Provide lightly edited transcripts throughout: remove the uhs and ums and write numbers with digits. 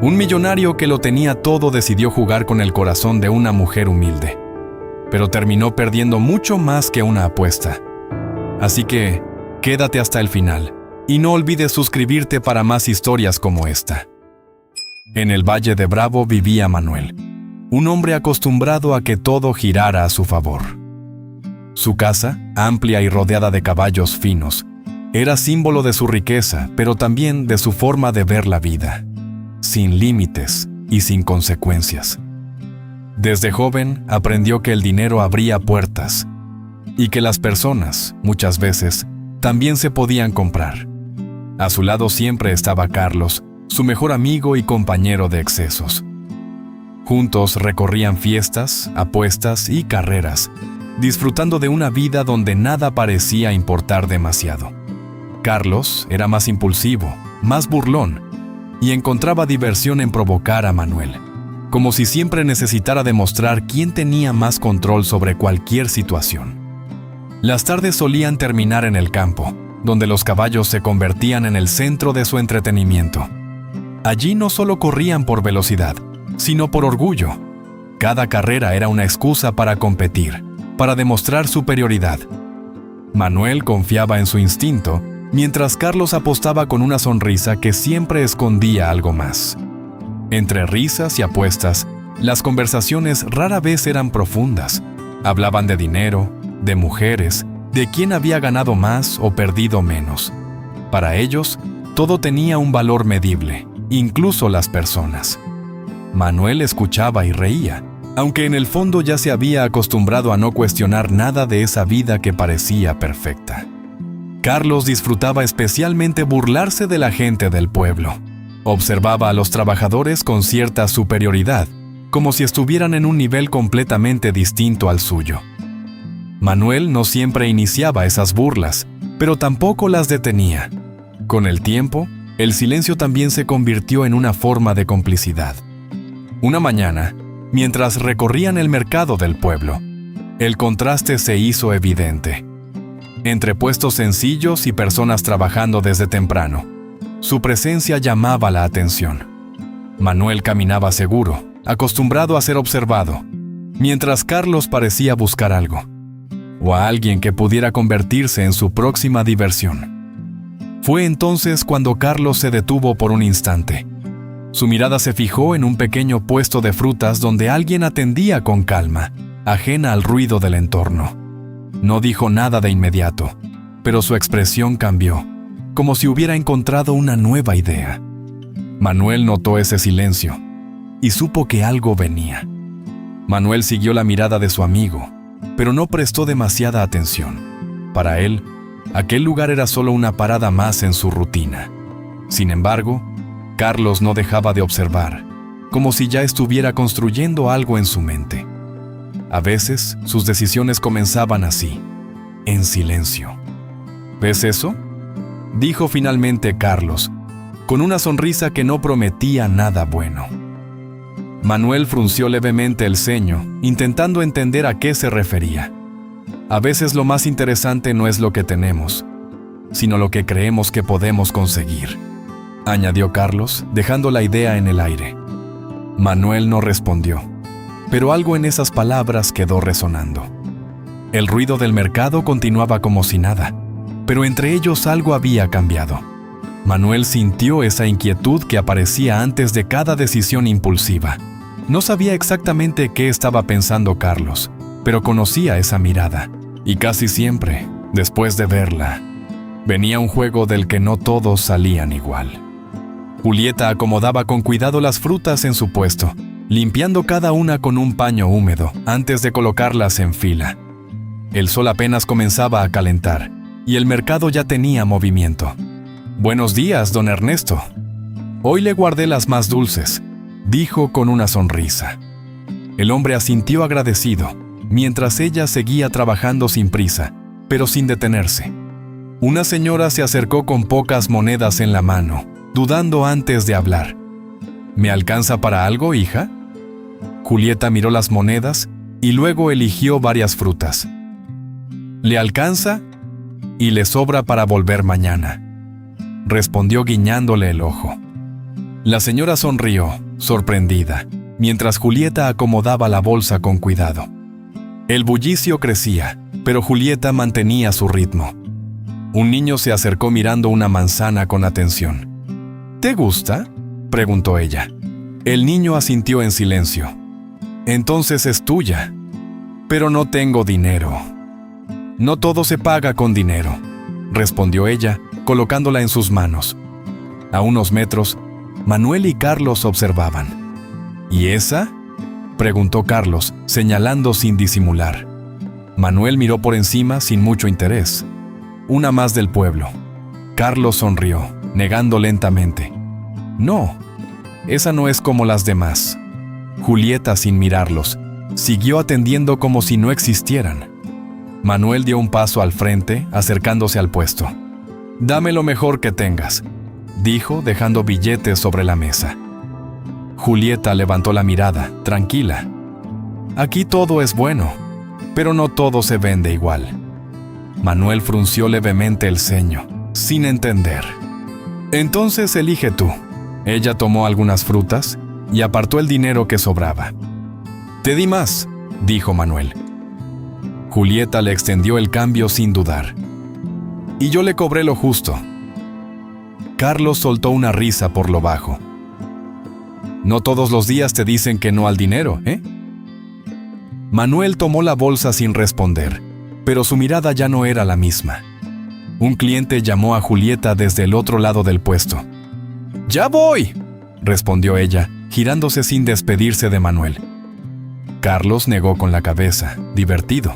Un millonario que lo tenía todo decidió jugar con el corazón de una mujer humilde, pero terminó perdiendo mucho más que una apuesta. Así que, quédate hasta el final y no olvides suscribirte para más historias como esta. En el Valle de Bravo vivía Manuel, un hombre acostumbrado a que todo girara a su favor. Su casa, amplia y rodeada de caballos finos, era símbolo de su riqueza, pero también de su forma de ver la vida, sin límites y sin consecuencias. Desde joven aprendió que el dinero abría puertas y que las personas, muchas veces, también se podían comprar. A su lado siempre estaba Carlos, su mejor amigo y compañero de excesos. Juntos recorrían fiestas, apuestas y carreras, disfrutando de una vida donde nada parecía importar demasiado. Carlos era más impulsivo, más burlón, y encontraba diversión en provocar a Manuel, como si siempre necesitara demostrar quién tenía más control sobre cualquier situación. Las tardes solían terminar en el campo, donde los caballos se convertían en el centro de su entretenimiento. Allí no solo corrían por velocidad, sino por orgullo. Cada carrera era una excusa para competir, para demostrar superioridad. Manuel confiaba en su instinto, mientras Carlos apostaba con una sonrisa que siempre escondía algo más. Entre risas y apuestas, las conversaciones rara vez eran profundas. Hablaban de dinero, de mujeres, de quién había ganado más o perdido menos. Para ellos, todo tenía un valor medible, incluso las personas. Manuel escuchaba y reía, aunque en el fondo ya se había acostumbrado a no cuestionar nada de esa vida que parecía perfecta. Carlos disfrutaba especialmente burlarse de la gente del pueblo. Observaba a los trabajadores con cierta superioridad, como si estuvieran en un nivel completamente distinto al suyo. Manuel no siempre iniciaba esas burlas, pero tampoco las detenía. Con el tiempo, el silencio también se convirtió en una forma de complicidad. Una mañana, mientras recorrían el mercado del pueblo, el contraste se hizo evidente. Entre puestos sencillos y personas trabajando desde temprano, su presencia llamaba la atención. Manuel caminaba seguro, acostumbrado a ser observado, mientras Carlos parecía buscar algo, o a alguien que pudiera convertirse en su próxima diversión. Fue entonces cuando Carlos se detuvo por un instante. Su mirada se fijó en un pequeño puesto de frutas donde alguien atendía con calma, ajena al ruido del entorno. No dijo nada de inmediato, pero su expresión cambió, como si hubiera encontrado una nueva idea. Manuel notó ese silencio y supo que algo venía. Manuel siguió la mirada de su amigo, pero no prestó demasiada atención. Para él, aquel lugar era solo una parada más en su rutina. Sin embargo, Carlos no dejaba de observar, como si ya estuviera construyendo algo en su mente. A veces, sus decisiones comenzaban así, en silencio. ¿Ves eso?, dijo finalmente Carlos, con una sonrisa que no prometía nada bueno. Manuel frunció levemente el ceño, intentando entender a qué se refería. A veces lo más interesante no es lo que tenemos, sino lo que creemos que podemos conseguir, añadió Carlos, dejando la idea en el aire. Manuel no respondió, pero algo en esas palabras quedó resonando. El ruido del mercado continuaba como si nada, pero entre ellos algo había cambiado. Manuel sintió esa inquietud que aparecía antes de cada decisión impulsiva. No sabía exactamente qué estaba pensando Carlos, pero conocía esa mirada, y casi siempre, después de verla, venía un juego del que no todos salían igual. Julieta acomodaba con cuidado las frutas en su puesto, limpiando cada una con un paño húmedo antes de colocarlas en fila. El sol apenas comenzaba a calentar y el mercado ya tenía movimiento. «Buenos días, don Ernesto. Hoy le guardé las más dulces», dijo con una sonrisa. El hombre asintió agradecido, mientras ella seguía trabajando sin prisa, pero sin detenerse. Una señora se acercó con pocas monedas en la mano, dudando antes de hablar. «¿Me alcanza para algo, hija?». Julieta miró las monedas y luego eligió varias frutas. «¿Le alcanza? Y le sobra para volver mañana», respondió guiñándole el ojo. La señora sonrió, sorprendida, mientras Julieta acomodaba la bolsa con cuidado. El bullicio crecía, pero Julieta mantenía su ritmo. Un niño se acercó mirando una manzana con atención. ¿Te gusta?, preguntó ella. El niño asintió en silencio. Entonces es tuya. Pero no tengo dinero. No todo se paga con dinero, respondió ella, colocándola en sus manos. A unos metros, Manuel y Carlos observaban. ¿Y esa?, preguntó Carlos, señalando sin disimular. Manuel miró por encima sin mucho interés. Una más del pueblo. Carlos sonrió, negando lentamente. No, esa no es como las demás. Julieta, sin mirarlos, siguió atendiendo como si no existieran. Manuel dio un paso al frente, acercándose al puesto. «Dame lo mejor que tengas», dijo, dejando billetes sobre la mesa. Julieta levantó la mirada, tranquila. «Aquí todo es bueno, pero no todo se vende igual». Manuel frunció levemente el ceño, sin entender. «Entonces elige tú». Ella tomó algunas frutas y apartó el dinero que sobraba. «Te di más», dijo Manuel. Julieta le extendió el cambio sin dudar. «Y yo le cobré lo justo». Carlos soltó una risa por lo bajo. «No todos los días te dicen que no al dinero, ¿eh?». Manuel tomó la bolsa sin responder, pero su mirada ya no era la misma. Un cliente llamó a Julieta desde el otro lado del puesto. «¡Ya voy!», respondió ella, girándose sin despedirse de Manuel. Carlos negó con la cabeza, divertido.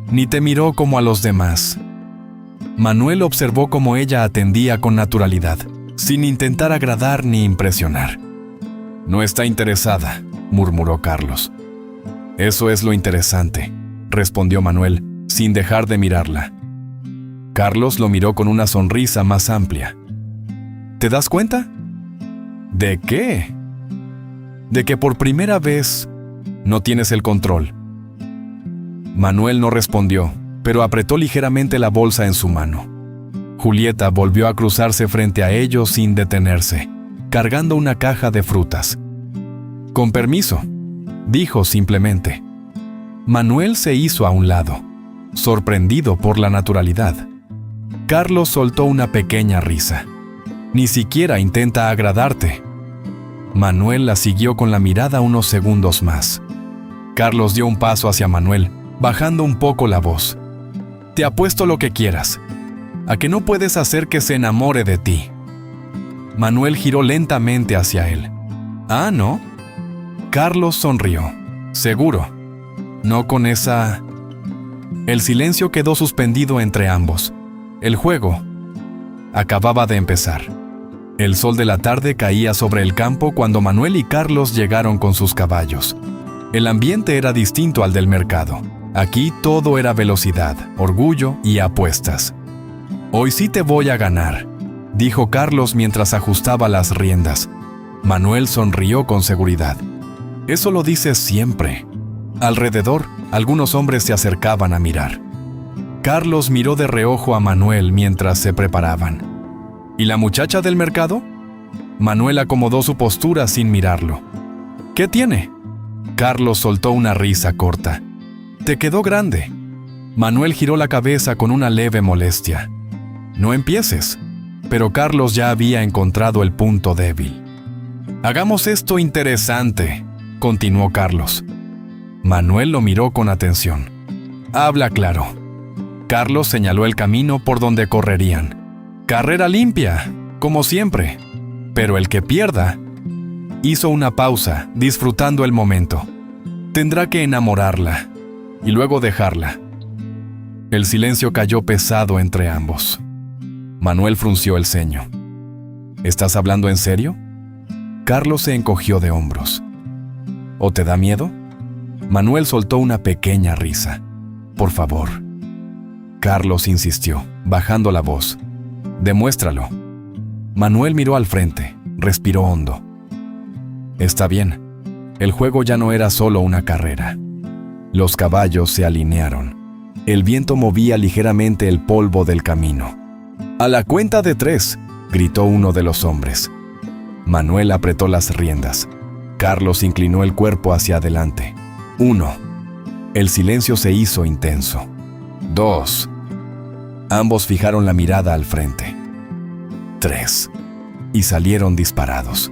Ni te miró como a los demás. Manuel observó cómo ella atendía con naturalidad, sin intentar agradar ni impresionar. «No está interesada», murmuró Carlos. «Eso es lo interesante», respondió Manuel, sin dejar de mirarla. Carlos lo miró con una sonrisa más amplia. ¿Te das cuenta? ¿De qué? De que por primera vez no tienes el control. Manuel no respondió, pero apretó ligeramente la bolsa en su mano. Julieta volvió a cruzarse frente a ellos sin detenerse, cargando una caja de frutas. «Con permiso», dijo simplemente. Manuel se hizo a un lado, sorprendido por la naturalidad. Carlos soltó una pequeña risa. «Ni siquiera intenta agradarte». Manuel la siguió con la mirada unos segundos más. Carlos dio un paso hacia Manuel, bajando un poco la voz. «Te apuesto lo que quieras, a que no puedes hacer que se enamore de ti». Manuel giró lentamente hacia él. «¿Ah, no?». Carlos sonrió. «Seguro. No con esa...». El silencio quedó suspendido entre ambos. El juego acababa de empezar. El sol de la tarde caía sobre el campo cuando Manuel y Carlos llegaron con sus caballos. El ambiente era distinto al del mercado. Aquí todo era velocidad, orgullo y apuestas. «Hoy sí te voy a ganar», dijo Carlos mientras ajustaba las riendas. Manuel sonrió con seguridad. «Eso lo dices siempre». Alrededor, algunos hombres se acercaban a mirar. Carlos miró de reojo a Manuel mientras se preparaban. ¿Y la muchacha del mercado? Manuel acomodó su postura sin mirarlo. ¿Qué tiene? Carlos soltó una risa corta. «Te quedó grande». Manuel giró la cabeza con una leve molestia. «No empieces». Pero Carlos ya había encontrado el punto débil. «Hagamos esto interesante», continuó Carlos. Manuel lo miró con atención. «Habla claro». Carlos señaló el camino por donde correrían. «Carrera limpia, como siempre. Pero el que pierda...». Hizo una pausa, disfrutando el momento. «Tendrá que enamorarla y luego dejarla». El silencio cayó pesado entre ambos. Manuel frunció el ceño. «¿Estás hablando en serio?». Carlos se encogió de hombros. «¿O te da miedo?». Manuel soltó una pequeña risa. «Por favor». Carlos insistió, bajando la voz. «Demuéstralo». Manuel miró al frente, respiró hondo. «Está bien». El juego ya no era solo una carrera. Los caballos se alinearon. El viento movía ligeramente el polvo del camino. «A la cuenta de 3», gritó uno de los hombres. Manuel apretó las riendas. Carlos inclinó el cuerpo hacia adelante. 1. El silencio se hizo intenso. 2. Ambos fijaron la mirada al frente. 3. Y salieron disparados.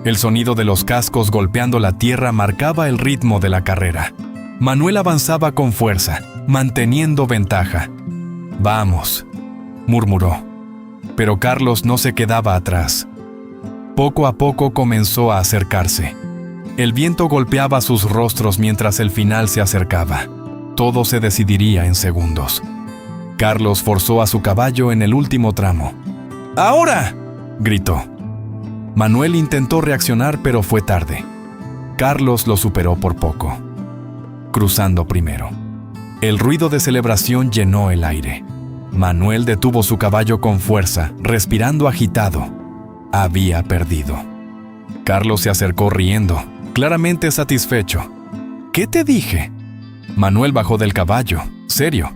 El sonido de los cascos golpeando la tierra marcaba el ritmo de la carrera. Manuel avanzaba con fuerza, manteniendo ventaja. «Vamos», murmuró. Pero Carlos no se quedaba atrás. Poco a poco comenzó a acercarse. El viento golpeaba sus rostros mientras el final se acercaba. Todo se decidiría en segundos. Carlos forzó a su caballo en el último tramo. «¡Ahora!», gritó. Manuel intentó reaccionar, pero fue tarde. Carlos lo superó por poco, cruzando primero. El ruido de celebración llenó el aire. Manuel detuvo su caballo con fuerza, respirando agitado. Había perdido. Carlos se acercó riendo, claramente satisfecho. «¿Qué te dije?». Manuel bajó del caballo, serio.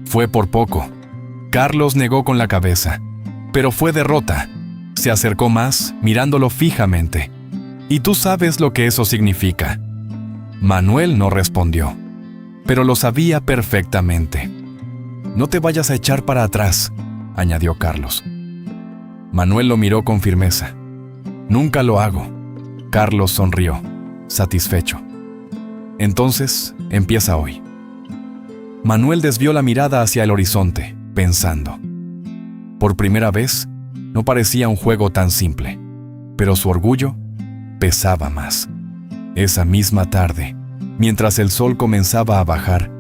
Fue por poco. Carlos negó con la cabeza, pero fue derrota. Se acercó más, mirándolo fijamente. «¿Y tú sabes lo que eso significa?». Manuel no respondió, pero lo sabía perfectamente. «No te vayas a echar para atrás», añadió Carlos. Manuel lo miró con firmeza. «Nunca lo hago». Carlos sonrió, satisfecho. «Entonces, empieza hoy». Manuel desvió la mirada hacia el horizonte, pensando. Por primera vez, no parecía un juego tan simple, pero su orgullo pesaba más. Esa misma tarde, mientras el sol comenzaba a bajar,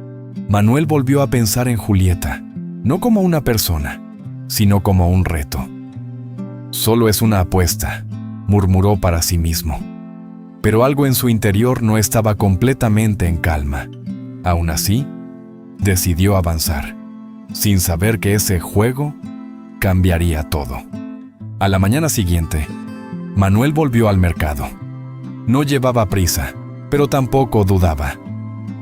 Manuel volvió a pensar en Julieta, no como una persona, sino como un reto. «Solo es una apuesta», murmuró para sí mismo. Pero algo en su interior no estaba completamente en calma. Aún así, decidió avanzar, sin saber que ese juego cambiaría todo. A la mañana siguiente, Manuel volvió al mercado. No llevaba prisa, pero tampoco dudaba.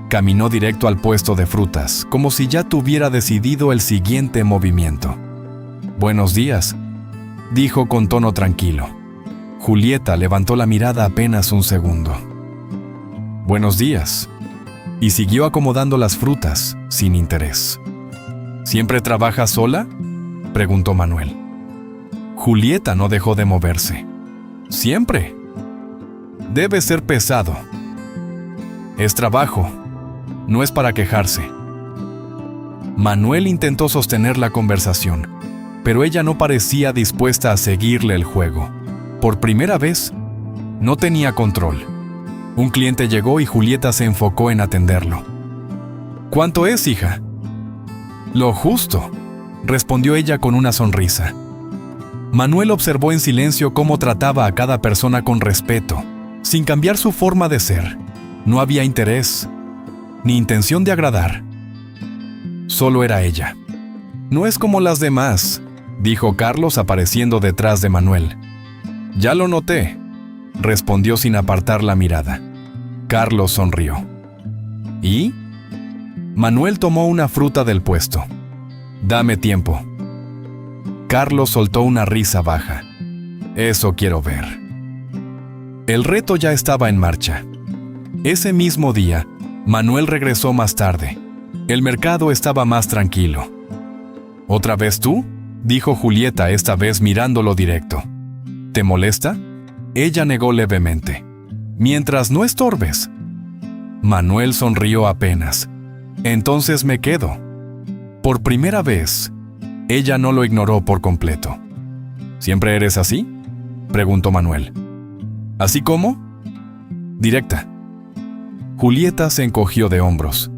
Caminó directo al puesto de frutas, como si ya tuviera decidido el siguiente movimiento. «Buenos días», dijo con tono tranquilo. Julieta levantó la mirada apenas un segundo. «Buenos días», y siguió acomodando las frutas, sin interés. «¿Siempre trabajas sola?», preguntó Manuel. Julieta no dejó de moverse. «Siempre». «Debe ser pesado». «Es trabajo, no es para quejarse». Manuel intentó sostener la conversación, pero ella no parecía dispuesta a seguirle el juego. Por primera vez, no tenía control. Un cliente llegó y Julieta se enfocó en atenderlo. «¿Cuánto es, hija?». «Lo justo», respondió ella con una sonrisa. Manuel observó en silencio cómo trataba a cada persona con respeto, sin cambiar su forma de ser. No había interés, ni intención de agradar. Solo era ella. «No es como las demás», dijo Carlos apareciendo detrás de Manuel. «Ya lo noté», respondió sin apartar la mirada. Carlos sonrió. «¿Y?». Manuel tomó una fruta del puesto. «Dame tiempo». Carlos soltó una risa baja. «Eso quiero ver». El reto ya estaba en marcha. Ese mismo día, Manuel regresó más tarde. El mercado estaba más tranquilo. «¿Otra vez tú?», dijo Julieta, esta vez mirándolo directo. «¿Te molesta?». Ella negó levemente. «Mientras no estorbes». Manuel sonrió apenas. «Entonces me quedo». Por primera vez, ella no lo ignoró por completo. «¿Siempre eres así?», preguntó Manuel. «¿Así cómo?». «Directa». Julieta se encogió de hombros.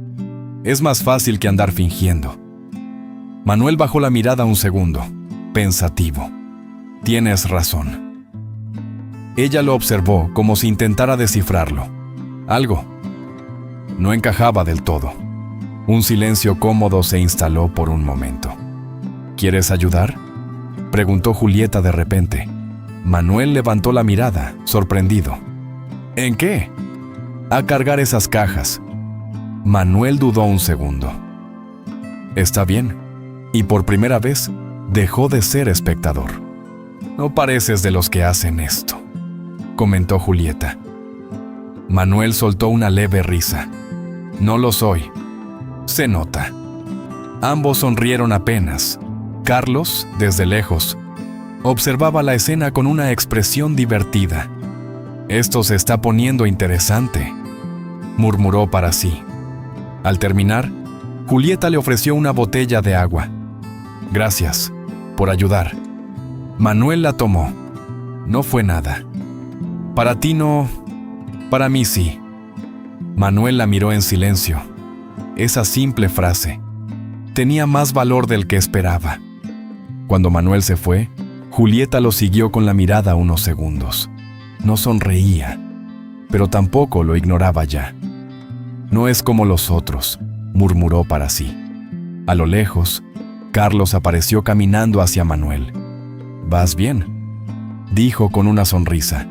«Es más fácil que andar fingiendo». Manuel bajó la mirada un segundo, pensativo. «Tienes razón». Ella lo observó como si intentara descifrarlo. Algo no encajaba del todo. Un silencio cómodo se instaló por un momento. «¿Quieres ayudar?», preguntó Julieta de repente. Manuel levantó la mirada, sorprendido. «¿En qué?». «A cargar esas cajas». Manuel dudó un segundo. «Está bien». Y por primera vez, dejó de ser espectador. No pareces de los que hacen esto, comentó Julieta. Manuel soltó una leve risa. No lo soy. Se nota. Ambos sonrieron apenas. Carlos, desde lejos, observaba la escena con una expresión divertida. Esto se está poniendo interesante, murmuró para sí. Al terminar, Julieta le ofreció una botella de agua. Gracias por ayudar. Manuel la tomó. No fue nada. Para ti no, para mí sí. Manuel la miró en silencio. Esa simple frase tenía más valor del que esperaba. Cuando Manuel se fue, Julieta lo siguió con la mirada unos segundos. No sonreía, pero tampoco lo ignoraba ya. No es como los otros, murmuró para sí. A lo lejos, Carlos apareció caminando hacia Manuel. «¿Vas bien?», dijo con una sonrisa.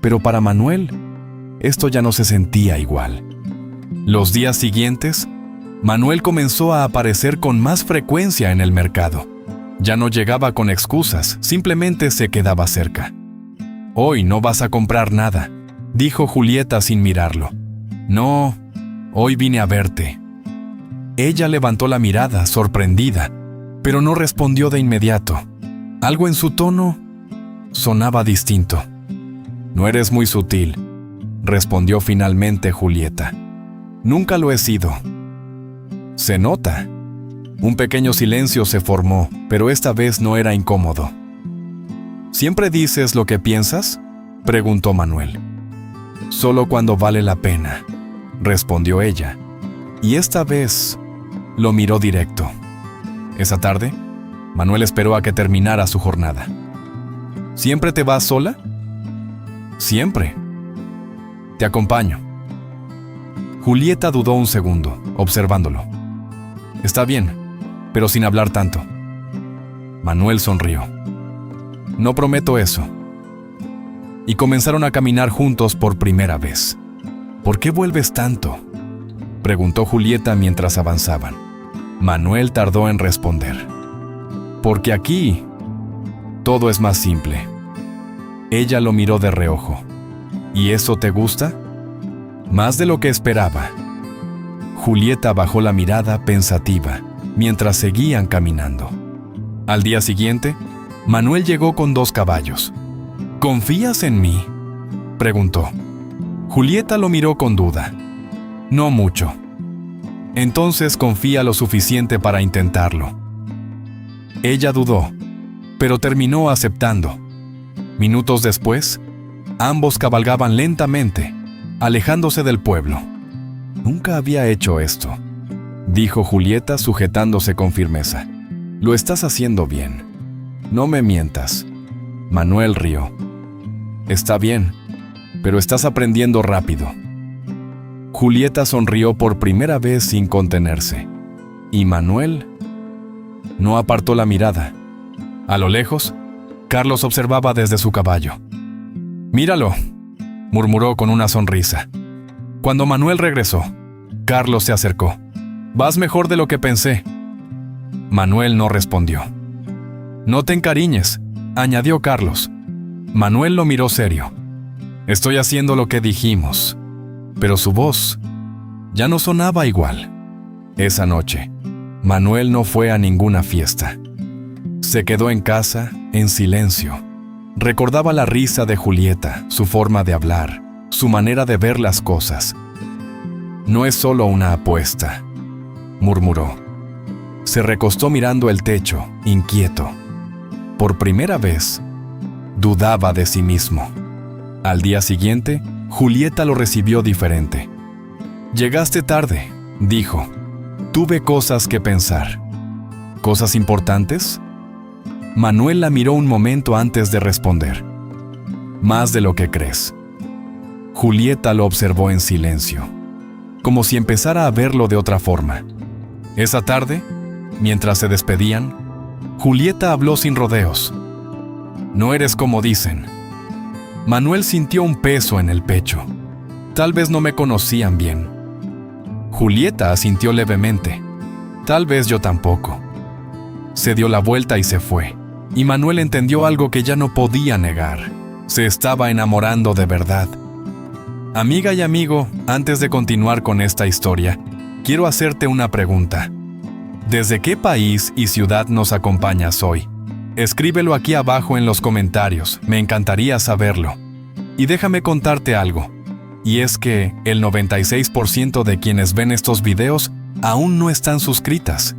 Pero para Manuel, esto ya no se sentía igual. Los días siguientes, Manuel comenzó a aparecer con más frecuencia en el mercado. Ya no llegaba con excusas, simplemente se quedaba cerca. «Hoy no vas a comprar nada», dijo Julieta sin mirarlo. «No, hoy vine a verte». Ella levantó la mirada, sorprendida, pero no respondió de inmediato. Algo en su tono sonaba distinto. «No eres muy sutil», respondió finalmente Julieta. «Nunca lo he sido». «Se nota». Un pequeño silencio se formó, pero esta vez no era incómodo. «¿Siempre dices lo que piensas?», preguntó Manuel. «Solo cuando vale la pena», respondió ella. Y esta vez lo miró directo. Esa tarde, Manuel esperó a que terminara su jornada. «¿Siempre te vas sola?». «Siempre». «Te acompaño». Julieta dudó un segundo, observándolo. «Está bien, pero sin hablar tanto». Manuel sonrió. «No prometo eso». Y comenzaron a caminar juntos por primera vez. «¿Por qué vuelves tanto?», preguntó Julieta mientras avanzaban. Manuel tardó en responder. «Porque aquí todo es más simple». Ella lo miró de reojo. «¿Y eso te gusta?». «Más de lo que esperaba». Julieta bajó la mirada pensativa mientras seguían caminando. Al día siguiente, Manuel llegó con 2 caballos. «¿Confías en mí?», preguntó. Julieta lo miró con duda. «No mucho». «Entonces confía lo suficiente para intentarlo». Ella dudó, pero terminó aceptando. Minutos después, ambos cabalgaban lentamente, alejándose del pueblo. «Nunca había hecho esto», dijo Julieta sujetándose con firmeza. «Lo estás haciendo bien. No me mientas». Manuel rió. «Está bien, pero estás aprendiendo rápido». Julieta sonrió por primera vez sin contenerse. Y Manuel no apartó la mirada. A lo lejos, Carlos observaba desde su caballo. «Míralo», murmuró con una sonrisa. Cuando Manuel regresó, Carlos se acercó. «Vas mejor de lo que pensé». Manuel no respondió. «No te encariñes», añadió Carlos. Manuel lo miró serio. «Estoy haciendo lo que dijimos». Pero su voz ya no sonaba igual. Esa noche, Manuel no fue a ninguna fiesta. Se quedó en casa, en silencio. Recordaba la risa de Julieta, su forma de hablar, su manera de ver las cosas. «No es solo una apuesta», murmuró. Se recostó mirando el techo, inquieto. Por primera vez, dudaba de sí mismo. Al día siguiente, Julieta lo recibió diferente. «Llegaste tarde», dijo. «Tuve cosas que pensar». «¿Cosas importantes?». Manuel la miró un momento antes de responder. «Más de lo que crees». Julieta lo observó en silencio, como si empezara a verlo de otra forma. Esa tarde, mientras se despedían, Julieta habló sin rodeos. «No eres como dicen». Manuel sintió un peso en el pecho. Tal vez no me conocían bien. Julieta asintió levemente. Tal vez yo tampoco. Se dio la vuelta y se fue. Y Manuel entendió algo que ya no podía negar. Se estaba enamorando de verdad. Amiga y amigo, antes de continuar con esta historia, quiero hacerte una pregunta. ¿Desde qué país y ciudad nos acompañas hoy? Escríbelo aquí abajo en los comentarios, me encantaría saberlo. Y déjame contarte algo, y es que el 96% de quienes ven estos videos aún no están suscritas.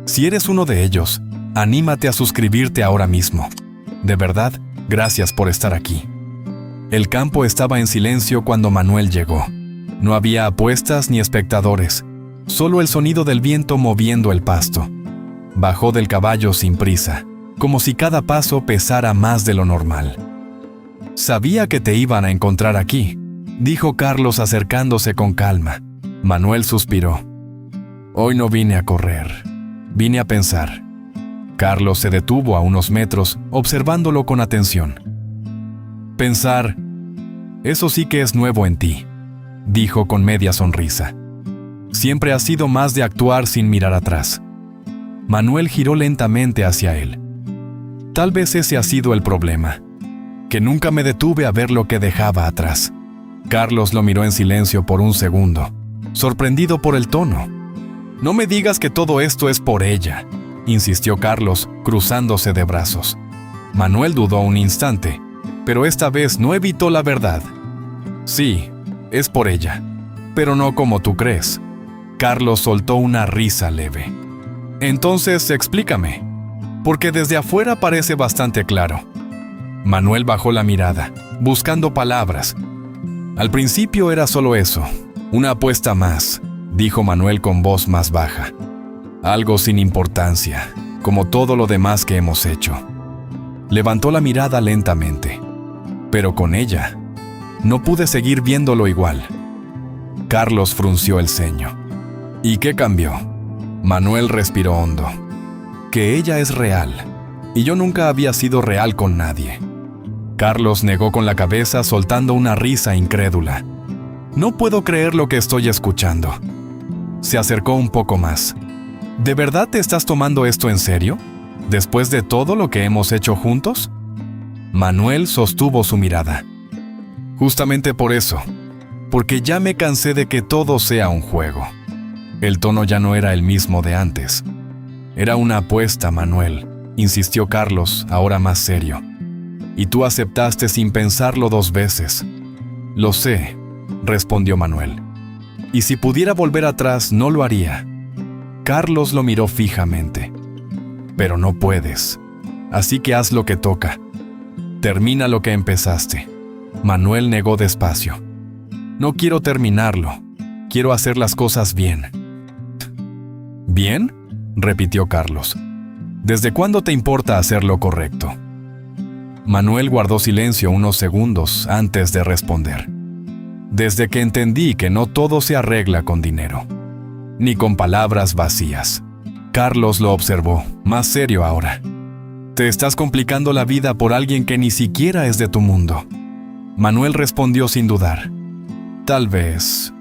Si eres uno de ellos, anímate a suscribirte ahora mismo. De verdad, gracias por estar aquí. El campo estaba en silencio cuando Manuel llegó. No había apuestas ni espectadores, solo el sonido del viento moviendo el pasto. Bajó del caballo sin prisa, como si cada paso pesara más de lo normal. Sabía que te iban a encontrar aquí, dijo Carlos acercándose con calma. Manuel suspiró. Hoy no vine a correr, vine a pensar. Carlos se detuvo a unos metros, observándolo con atención. Pensar, eso sí que es nuevo en ti, dijo con media sonrisa. Siempre has sido más de actuar sin mirar atrás. Manuel giró lentamente hacia él. Tal vez ese ha sido el problema, que nunca me detuve a ver lo que dejaba atrás. Carlos lo miró en silencio por un segundo, sorprendido por el tono. No me digas que todo esto es por ella, insistió Carlos, cruzándose de brazos. Manuel dudó un instante, pero esta vez no evitó la verdad. Sí, es por ella, pero no como tú crees. Carlos soltó una risa leve. Entonces, explícame, porque desde afuera parece bastante claro. Manuel bajó la mirada, buscando palabras. Al principio era solo eso, una apuesta más, dijo Manuel con voz más baja. Algo sin importancia, como todo lo demás que hemos hecho. Levantó la mirada lentamente, pero con ella no pude seguir viéndolo igual. Carlos frunció el ceño. ¿Y qué cambió? Manuel respiró hondo. Que ella es real, y yo nunca había sido real con nadie. Carlos negó con la cabeza, soltando una risa incrédula. No puedo creer lo que estoy escuchando. Se acercó un poco más. ¿De verdad te estás tomando esto en serio? ¿Después de todo lo que hemos hecho juntos? Manuel sostuvo su mirada. Justamente por eso, porque ya me cansé de que todo sea un juego. El tono ya no era el mismo de antes. Era una apuesta, Manuel, insistió Carlos, ahora más serio. Y tú aceptaste sin pensarlo 2 veces. Lo sé, respondió Manuel. Y si pudiera volver atrás, no lo haría. Carlos lo miró fijamente. Pero no puedes. Así que haz lo que toca. Termina lo que empezaste. Manuel negó despacio. No quiero terminarlo. Quiero hacer las cosas bien. ¿Bien?, repitió Carlos. ¿Desde cuándo te importa hacer lo correcto? Manuel guardó silencio unos segundos antes de responder. Desde que entendí que no todo se arregla con dinero, ni con palabras vacías. Carlos lo observó, más serio ahora. Te estás complicando la vida por alguien que ni siquiera es de tu mundo. Manuel respondió sin dudar. Tal vez,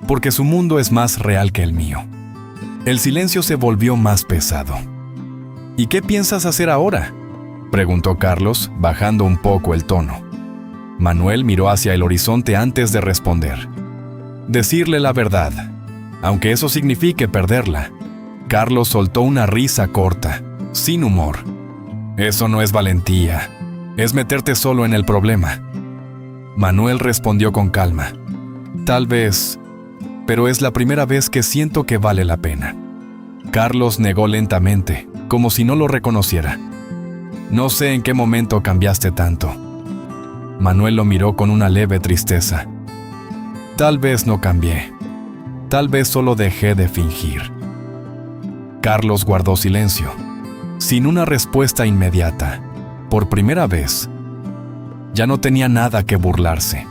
porque su mundo es más real que el mío. El silencio se volvió más pesado. ¿Y qué piensas hacer ahora?, preguntó Carlos, bajando un poco el tono. Manuel miró hacia el horizonte antes de responder. Decirle la verdad, aunque eso signifique perderla. Carlos soltó una risa corta, sin humor. Eso no es valentía, es meterte solo en el problema. Manuel respondió con calma. Tal vez, pero es la primera vez que siento que vale la pena. Carlos negó lentamente, como si no lo reconociera. No sé en qué momento cambiaste tanto. Manuel lo miró con una leve tristeza. Tal vez no cambié. Tal vez solo dejé de fingir. Carlos guardó silencio, sin una respuesta inmediata. Por primera vez, ya no tenía nada que burlarse.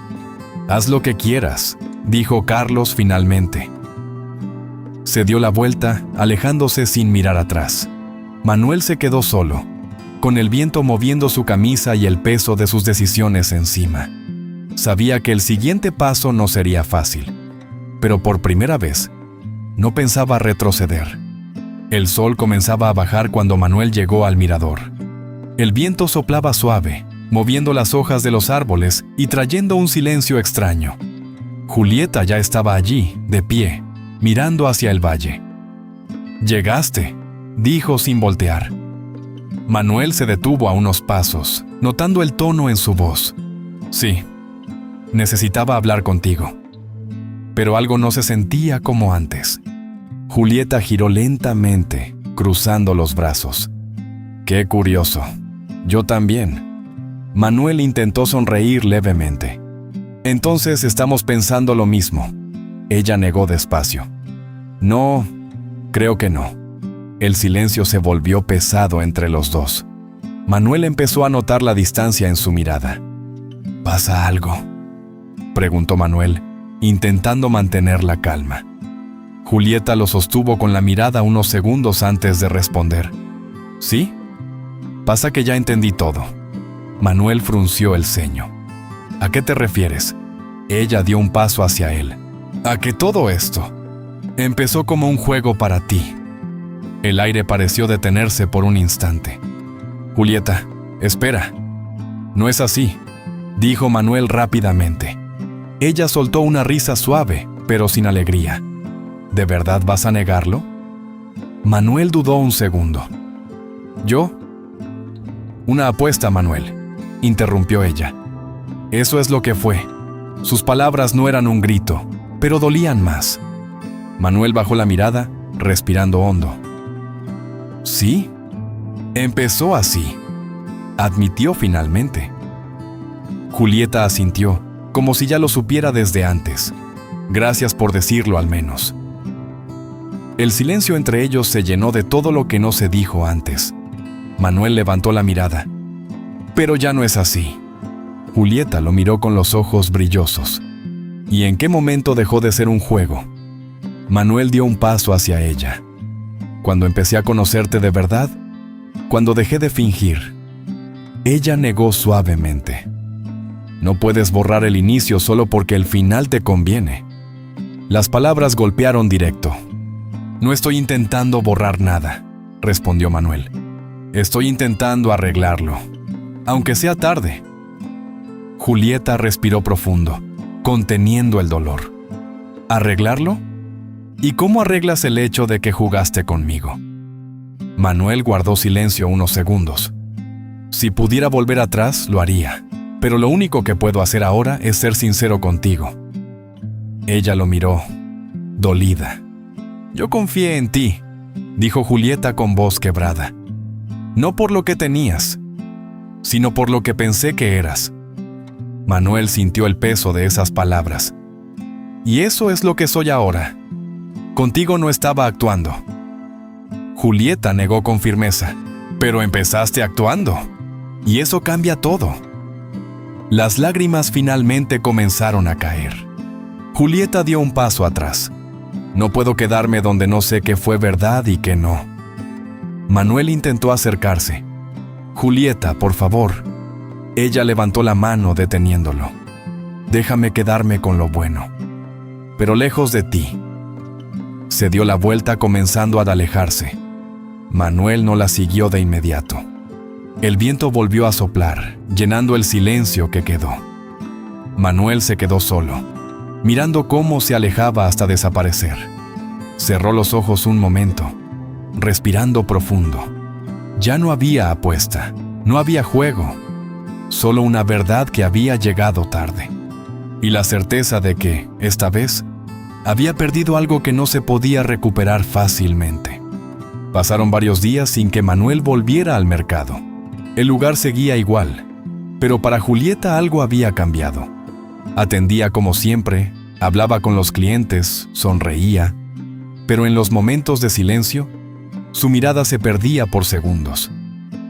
Haz lo que quieras, dijo Carlos finalmente. Se dio la vuelta, alejándose sin mirar atrás. Manuel se quedó solo, con el viento moviendo su camisa y el peso de sus decisiones encima. Sabía que el siguiente paso no sería fácil, pero por primera vez, no pensaba retroceder. El sol comenzaba a bajar cuando Manuel llegó al mirador. El viento soplaba suave, moviendo las hojas de los árboles y trayendo un silencio extraño. Julieta ya estaba allí, de pie, mirando hacia el valle. «Llegaste», dijo sin voltear. Manuel se detuvo a unos pasos, notando el tono en su voz. «Sí, necesitaba hablar contigo». Pero algo no se sentía como antes. Julieta giró lentamente, cruzando los brazos. «Qué curioso. Yo también». Manuel intentó sonreír levemente. «Entonces estamos pensando lo mismo». Ella negó despacio. «No, creo que no». El silencio se volvió pesado entre los dos. Manuel empezó a notar la distancia en su mirada. «¿Pasa algo?», preguntó Manuel, intentando mantener la calma. Julieta lo sostuvo con la mirada unos segundos antes de responder. «¿Sí? Pasa que ya entendí todo». Manuel frunció el ceño. «¿A qué te refieres?». Ella dio un paso hacia él. «A que todo esto empezó como un juego para ti». El aire pareció detenerse por un instante. «Julieta, espera. No es así», dijo Manuel rápidamente. Ella soltó una risa suave, pero sin alegría. «¿De verdad vas a negarlo?». Manuel dudó un segundo. «¿Yo?». «Una apuesta, Manuel», interrumpió ella. Eso es lo que fue. Sus palabras no eran un grito, pero dolían más. Manuel bajó la mirada, respirando hondo. «Sí, empezó así», admitió finalmente. Julieta asintió, como si ya lo supiera desde antes. «Gracias por decirlo al menos». El silencio entre ellos se llenó de todo lo que no se dijo antes. Manuel levantó la mirada. «Pero ya no es así». Julieta lo miró con los ojos brillosos. ¿Y en qué momento dejó de ser un juego? Manuel dio un paso hacia ella. «Cuando empecé a conocerte de verdad, cuando dejé de fingir». Ella negó suavemente. «No puedes borrar el inicio solo porque el final te conviene». Las palabras golpearon directo. «No estoy intentando borrar nada», respondió Manuel. «Estoy intentando arreglarlo, aunque sea tarde». Julieta respiró profundo, conteniendo el dolor. «¿Arreglarlo? ¿Y cómo arreglas el hecho de que jugaste conmigo?». Manuel guardó silencio unos segundos. «Si pudiera volver atrás, lo haría, pero lo único que puedo hacer ahora es ser sincero contigo». Ella lo miró, dolida. «Yo confié en ti», dijo Julieta con voz quebrada. «No por lo que tenías, sino por lo que pensé que eras». Manuel sintió el peso de esas palabras. «Y eso es lo que soy ahora. Contigo no estaba actuando». Julieta negó con firmeza. «Pero empezaste actuando. Y eso cambia todo». Las lágrimas finalmente comenzaron a caer. Julieta dio un paso atrás. «No puedo quedarme donde no sé qué fue verdad y qué no». Manuel intentó acercarse. «Julieta, por favor». Ella levantó la mano deteniéndolo. «Déjame quedarme con lo bueno, pero lejos de ti». Se dio la vuelta comenzando a alejarse. Manuel no la siguió de inmediato. El viento volvió a soplar, llenando el silencio que quedó. Manuel se quedó solo, mirando cómo se alejaba hasta desaparecer. Cerró los ojos un momento, respirando profundo. Ya no había apuesta, no había juego, solo una verdad que había llegado tarde. Y la certeza de que, esta vez, había perdido algo que no se podía recuperar fácilmente. Pasaron varios días sin que Manuel volviera al mercado. El lugar seguía igual, pero para Julieta algo había cambiado. Atendía como siempre, hablaba con los clientes, sonreía, pero en los momentos de silencio, su mirada se perdía por segundos,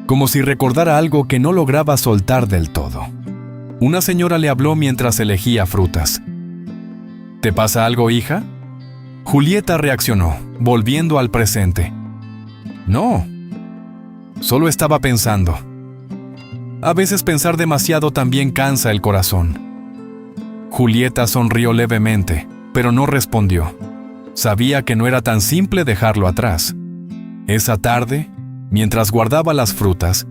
como si recordara algo que no lograba soltar del todo. Una señora le habló mientras elegía frutas. «¿Te pasa algo, hija?». Julieta reaccionó, volviendo al presente. «No, solo estaba pensando». A veces pensar demasiado también cansa el corazón. Julieta sonrió levemente, pero no respondió. Sabía que no era tan simple dejarlo atrás. Esa tarde, mientras guardaba las frutas,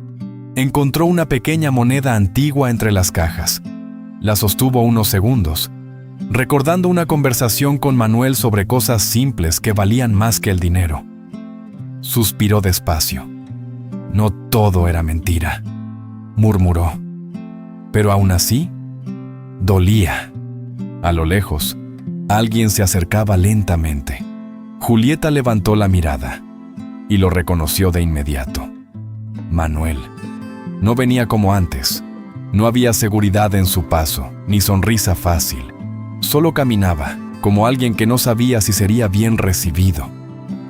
Encontró una pequeña moneda antigua entre las cajas. La sostuvo unos segundos, recordando una conversación con Manuel sobre cosas simples que valían más que el dinero. Suspiró despacio. No todo era mentira, murmuró. Pero aún así, dolía. A lo lejos, alguien se acercaba lentamente. Julieta levantó la mirada y lo reconoció de inmediato. Manuel. No venía como antes. No había seguridad en su paso, ni sonrisa fácil. Solo caminaba, como alguien que no sabía si sería bien recibido.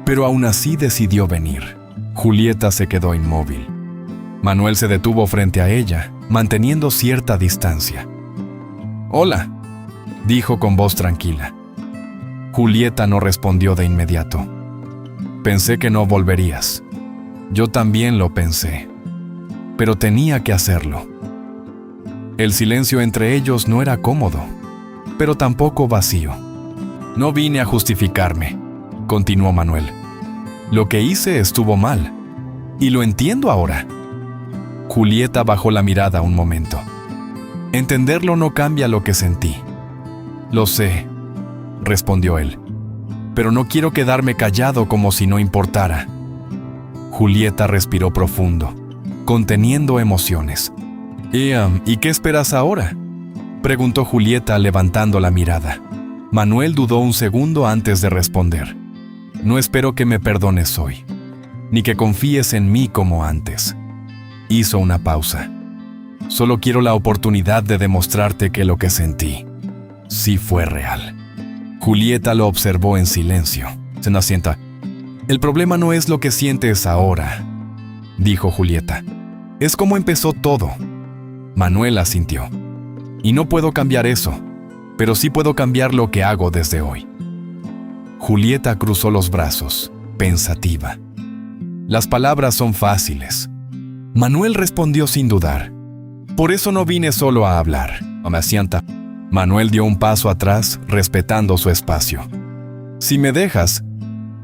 Pero aún así decidió venir. Julieta se quedó inmóvil. Manuel se detuvo frente a ella, manteniendo cierta distancia. «Hola», dijo con voz tranquila. Julieta no respondió de inmediato. «Pensé que no volverías». «Yo también lo pensé, pero tenía que hacerlo». El silencio entre ellos no era cómodo, pero tampoco vacío. «No vine a justificarme», continuó Manuel. «Lo que hice estuvo mal, y lo entiendo ahora». Julieta bajó la mirada un momento. «Entenderlo no cambia lo que sentí». «Lo sé», respondió él, «pero no quiero quedarme callado como si no importara». Julieta respiró profundo, conteniendo emociones. ¿Y qué esperas ahora?», preguntó Julieta levantando la mirada. Manuel dudó un segundo antes de responder. «No espero que me perdones hoy, ni que confíes en mí como antes». Hizo una pausa. «Solo quiero la oportunidad de demostrarte que lo que sentí sí fue real». Julieta lo observó en silencio. «Se sienta. El problema no es lo que sientes ahora», dijo Julieta. «Es cómo empezó todo». Manuel asintió. «Y no puedo cambiar eso, pero sí puedo cambiar lo que hago desde hoy». Julieta cruzó los brazos, pensativa. «Las palabras son fáciles». Manuel respondió sin dudar. «Por eso no vine solo a hablar». «Me asienta». Manuel dio un paso atrás, respetando su espacio. «Si me dejas,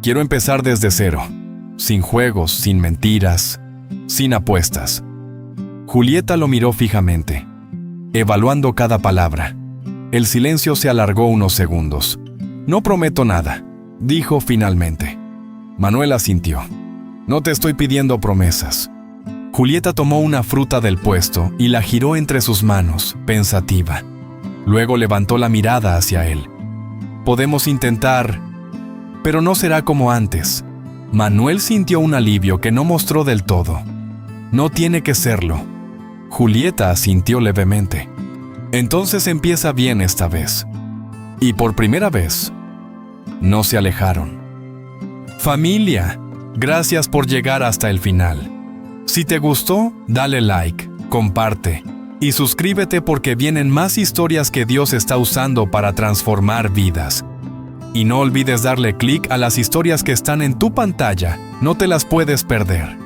quiero empezar desde cero, sin juegos, sin mentiras, sin apuestas». Julieta lo miró fijamente, evaluando cada palabra. El silencio se alargó unos segundos. «No prometo nada», dijo finalmente. Manuel asintió. «No te estoy pidiendo promesas». Julieta tomó una fruta del puesto y la giró entre sus manos, pensativa. Luego levantó la mirada hacia él. «Podemos intentar, pero no será como antes». Manuel sintió un alivio que no mostró del todo. «No tiene que serlo». Julieta asintió levemente. «Entonces empieza bien esta vez». Y por primera vez, no se alejaron. Familia, gracias por llegar hasta el final. Si te gustó, dale like, comparte y suscríbete porque vienen más historias que Dios está usando para transformar vidas. Y no olvides darle clic a las historias que están en tu pantalla, no te las puedes perder.